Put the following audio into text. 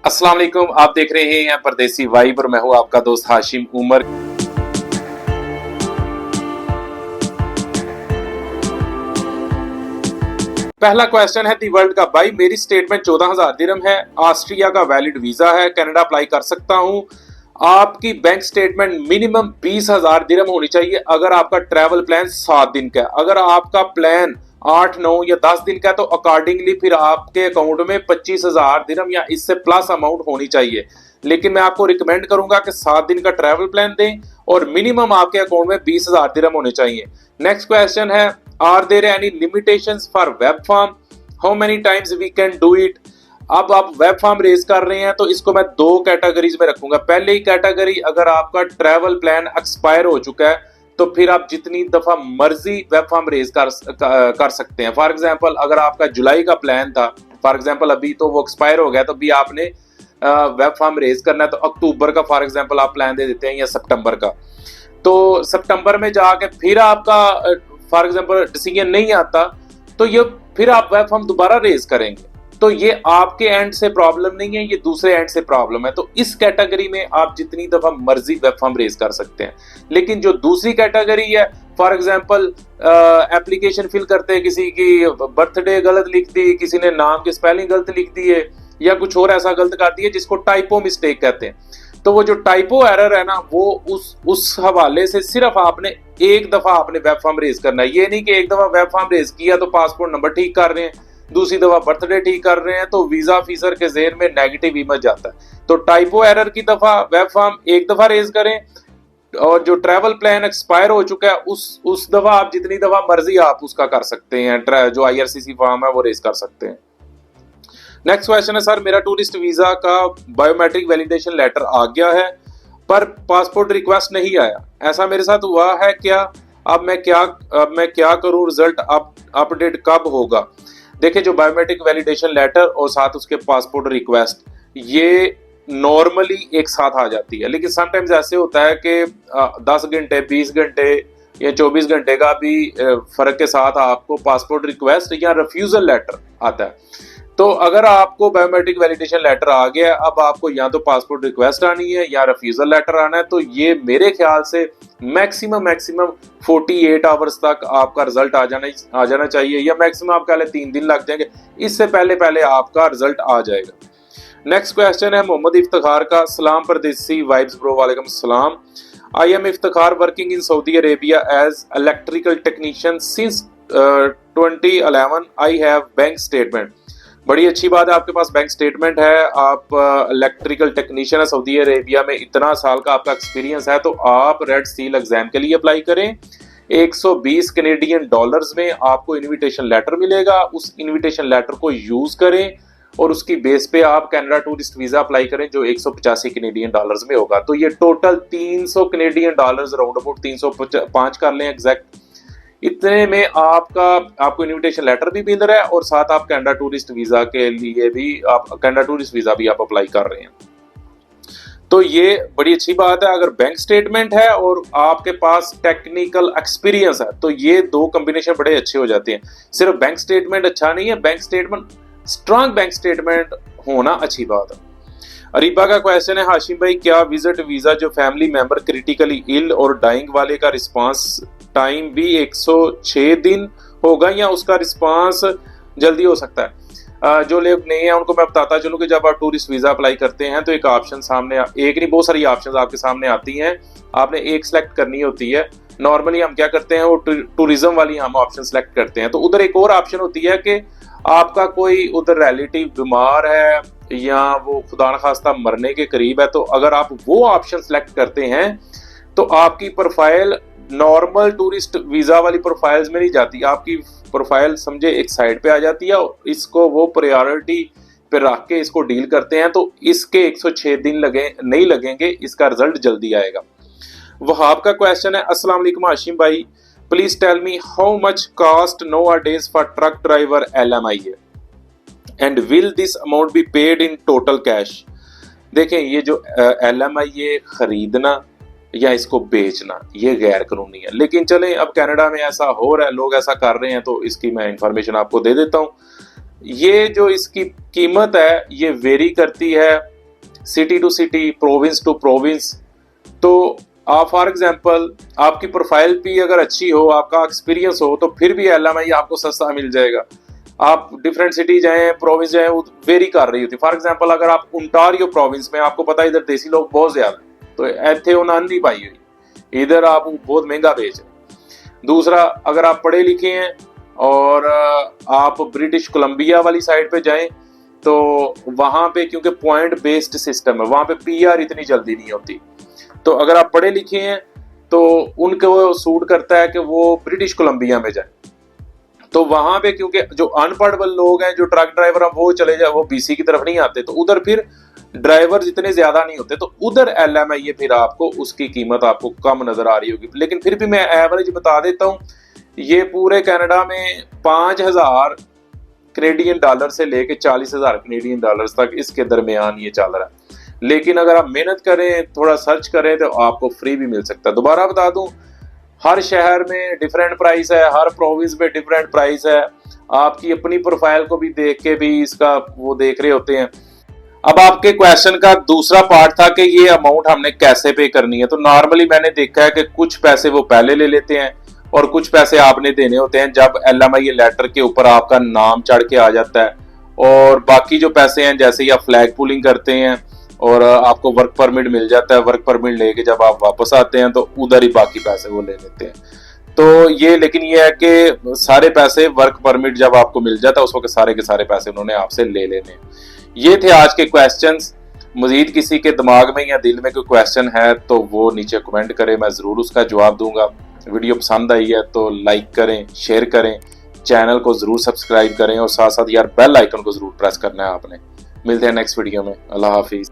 अस्सलाम वालेकुम, आप देख रहे हैं परदेसी वाइब और मैं हूं आपका दोस्त हाशिम उमर। पहला क्वेश्चन है दी वर्ल्ड का। भाई मेरी स्टेटमेंट 14,000 दिरहम है, ऑस्ट्रिया का वैलिड वीजा है, कनाडा अप्लाई कर सकता हूं। आपकी बैंक स्टेटमेंट मिनिमम 20,000 दिरहम होनी चाहिए अगर आपका ट्रैवल प्लान 7 दिन का है। अगर आपका प्लान 8, 9 या 10 दिन का है तो अकॉर्डिंगली फिर आपके अकाउंट में 25,000 दिरहम या इससे प्लस अमाउंट होनी चाहिए। लेकिन मैं आपको रिकमेंड करूंगा कि 7 दिन का ट्रैवल प्लान दें और मिनिमम आपके अकाउंट में 20,000 दिरहम होने चाहिए। नेक्स्ट क्वेश्चन है, are there any limitations for web form, how many times we can do it. अब आप वेब फॉर्म रेज कर रहे हैं तो इसको मैं 2 कैटेगरीज में रखूंगा। पहली कैटेगरी, अगर आपका ट्रैवल प्लान एक्सपायर हो चुका है तो फिर आप जितनी दफा मर्जी वेब फॉर्म रेज कर सकते हैं। फॉर एग्जांपल अगर आपका जुलाई का प्लान था, फॉर एग्जांपल अभी तो वो एक्सपायर हो गया, तो अभी आपने वेब फॉर्म रेज करना है तो अक्टूबर का फॉर एग्जांपल आप प्लान दे देते हैं या सितंबर का, तो सितंबर में जाके फिर आपका फॉर एग्जांपल डिसीजन नहीं आता तो ये फिर आप वेब फॉर्म दोबारा रेज करेंगे। तो ये आपके एंड से प्रॉब्लम नहीं है, ये दूसरे एंड से प्रॉब्लम है। तो इस कैटेगरी में आप जितनी दफा मर्जी वेब फॉर्म रेज कर सकते हैं। लेकिन जो दूसरी कैटेगरी है, फॉर एग्जांपल एप्लीकेशन फिल करते हैं, किसी की बर्थडे गलत लिख दी, किसी ने नाम की स्पेलिंग गलत लिख दी है या कुछ और ऐसा गलत कर दिया जिसको टाइपो मिस्टेक कहते हैं, तो वो जो टाइपो एरर है ना, वो उस हवाले से सिर्फ आपने एक दफा आपने वेब फॉर्म रेज करना है। ये नहीं कि एक दफा वेब फॉर्म रेज किया तो पासपोर्ट नंबर ठीक कर रहे हैं, दूसरी दफा बर्थडे ठीक कर रहे हैं तो वीजा ऑफिसर के ज़हन में नेगेटिव इमेज आता है। तो टाइपो एरर की दफा वेब फॉर्म एक दफा रेज करें और जो ट्रैवल प्लान एक्सपायर हो चुका है उस दफा आप जितनी दफा मर्जी आप उसका कर सकते हैं, जो IRCC फॉर्म है वो रेज कर सकते हैं। नेक्स्ट क्वेश्चन है, सर मेरा टूरिस्ट वीजा का बायोमेट्रिक वैलिडेशन लेटर आ गया है पर पासपोर्ट रिक्वेस्ट नहीं आया, ऐसा मेरे साथ हुआ है क्या? अब मैं क्या करूं? रिजल्ट अपडेट कब होगा? देखिए, जो बायोमेट्रिक वैलिडेशन लेटर और साथ उसके पासपोर्ट रिक्वेस्ट ये नॉर्मली एक साथ आ जाती है, लेकिन समटाइम्स ऐसे होता है कि 10 घंटे 20 घंटे या 24 घंटे का भी फर्क के साथ आपको पासपोर्ट रिक्वेस्ट या रिफ्यूजल लेटर आता है। तो अगर आपको बायोमेट्रिक वैलिडेशन लेटर आ गया, अब आपको या तो पासपोर्ट रिक्वेस्ट आनी है या रिफ्यूजल लेटर आना है, तो ये मेरे ख्याल से मैक्सिमम 48 आवर्स तक आपका रिजल्ट आ जाना चाहिए, या मैक्सिमम आप कह लें 3 दिन लग जाएंगे, इससे पहले आपका रिजल्ट आ जाएगा। नेक्स्ट क्वेश्चन है मोहम्मद इफ्तिखार का। सलाम परदेसी वाइब्स ब्रो, वालेकुम सलाम। I am Iftikhar working in Saudi Arabia as electrical technician since 2011। I have bank statement. बड़ी अच्छी बात है, आपके पास बैंक स्टेटमेंट है, आप इलेक्ट्रिकल टेक्नीशियन है सऊदी अरेबिया में, इतना साल का आपका एक्सपीरियंस है, तो आप रेड सील एग्जाम के लिए अप्लाई करें। 120 कैनेडियन डॉलर्स में आपको इनविटेशन लेटर मिलेगा, उस इनविटेशन लेटर को यूज करें और उसकी बेस पे आप कनाडा टूरिस्ट वीजा अप्लाई करें जो 185 कैनेडियन डॉलर्स में होगा। तो ये total 300 Canadian dollars, round about 305 कर लें एग्जैक्ट, इतने में आपको इनविटेशन लेटर भी मिल रहा है और साथ आप कनाडा टूरिस्ट वीजा के लिए भी कनाडा टूरिस्ट वीजा भी आप अप्लाई कर रहे हैं। तो ये बड़ी अच्छी बात है। अगर बैंक स्टेटमेंट है और आपके पास टेक्निकल एक्सपीरियंस है तो ये 2 कॉम्बिनेशन बड़े अच्छे हो जाते हैं। सिर्फ बैंक स्टेटमेंट अच्छा नहीं है, bank statement, strong bank statement होना अच्छी बात है। अरीबा का क्वेश्चन है, हाशिम भाई क्या विजिट वीजा जो फैमिली मेंबर क्रिटिकली इल और डाइंग वाले का रिस्पांस टाइम भी 106 दिन होगा या उसका रिस्पांस जल्दी हो सकता है? जो लोग नहीं है उनको मैं बताता चलूं कि जब आप टूरिस्ट वीजा अप्लाई करते हैं तो एक ऑप्शन सामने, एक नहीं बहुत सारी ऑप्शंस आपके सामने आती हैं, आपने एक सिलेक्ट करनी होती है। नॉर्मली हम क्या करते हैं, वो टूरिज्म वाली हम ऑप्शन सेलेक्ट करते हैं, तो उधर एक और ऑप्शन होती है कि आपका कोई उधर रिलेटिव बीमार है या वो खुदा न खास्ता मरने के करीब है, तो अगर आप वो ऑप्शन सेलेक्ट करते हैं तो आपकी प्रोफाइल नॉर्मल टूरिस्ट वीजा वाली प्रोफाइल्स में नहीं जाती, आपकी प्रोफाइल समझे एक साइड पे आ जाती है और इसको वो प्रायोरिटी पे रख के इसको डील करते हैं, तो इसके 106 दिन नहीं लगेंगे, इसका रिजल्ट जल्दी आएगा। वहाब का क्वेश्चन है, अस्सलाम वालेकुम हाशिम भाई, please tell me how much cost nowadays for truck driver LMIA and will this amount be paid in total cash. देखें, ये जो LMIA खरीदना या इसको बेचना ये गैर कानूनी है, लेकिन चलें अब कनाडा में ऐसा हो रहा है, लोग ऐसा कर रहे हैं, तो इसकी मैं इंफॉर्मेशन आपको दे देता हूं। ये जो इसकी कीमत है ये वेरी करती है city to city, province to province. तो आप फॉर एग्जांपल आपकी प्रोफाइल भी अगर अच्छी हो, आपका एक्सपीरियंस हो, तो फिर भी LMI आपको सस्ता मिल जाएगा। आप डिफरेंट सिटी जाएं, प्रोविंस जाएं, वो वेरी कर रही होती है। फॉर एग्जांपल अगर आप ओंटारियो प्रोविंस में, आपको पता है इधर देसी लोग बहुत ज्यादा, तो इतने उन्होंने नहीं पाई हुई, इधर आप बहुत महंगा बेच रहे। दूसरा, अगर आप पढ़े लिखे हैं और आप ब्रिटिश कोलंबिया वाली साइड पे जाएं, तो वहां पे क्योंकि पॉइंट बेस्ड सिस्टम है, वहां पे PR इतनी जल्दी नहीं होती। तो अगर आप पढ़े लिखे हैं तो उनको सूट करता है कि वो ब्रिटिश कोलंबिया में जाए। तो वहां पे क्योंकि जो अनपढ़ लोग हैं, जो ट्रक ड्राइवर हैं, वो चले जाए, वो BC की तरफ नहीं आते, तो उधर फिर ड्राइवर इतने ज्यादा नहीं होते, तो उधर LMI फिर आपको उसकी कीमत आपको कम नजर आ रही होगी। लेकिन फिर भी मैं एवरेज बता देता हूं, ये पूरे कनाडा में 5,000 कैनेडियन डॉलर से लेके 40,000 कैनेडियन डॉलर तक इसके दरमियान ये चल रहा है। लेकिन अगर आप मेहनत करें, थोड़ा सर्च करें, तो आपको फ्री भी मिल सकता है। दोबारा बता दूं, हर शहर में डिफरेंट प्राइस है, हर प्रोविंस में डिफरेंट प्राइस है। आपकी अपनी प्रोफाइल को भी देख के भी इसका वो देख रहे होते हैं। अब आपके क्वेश्चन का दूसरा पार्ट था कि ये अमाउंट हमने कैसे पे करनी है। तो नॉर्मली मैंने देखा है कि कुछ पैसे वो पहले ले लेते हैं और कुछ पैसे आपने देने होते हैं जब LMI लेटर के ऊपर आपका नाम चढ़ के आ जाता है। और बाकी जो पैसे हैं, जैसे ही आप फ्लैग पुलिंग करते हैं और आपको वर्क परमिट मिल जाता है, वर्क परमिट लेके जब आप वापस आते हैं तो उधर ही बाकी पैसे वो ले लेते हैं। तो ये, लेकिन ये है कि सारे पैसे वर्क परमिट जब आपको मिल जाता है उस वक्त सारे के सारे पैसे उन्होंने आपसे ले लेने। ये थे आज के क्वेश्चंस। मजीद किसी के दिमाग में या दिल में कोई क्वेश्चन है तो वो नीचे कमेंट करें, मैं जरूर उसका जवाब दूंगा। वीडियो पसंद आई है तो लाइक करें, शेयर करें, चैनल को जरूर सब्सक्राइब करें और साथ साथ यार बेल आइकन को जरूर प्रेस करना है आपने। मिलते हैं नेक्स्ट वीडियो में। अल्लाह हाफिज।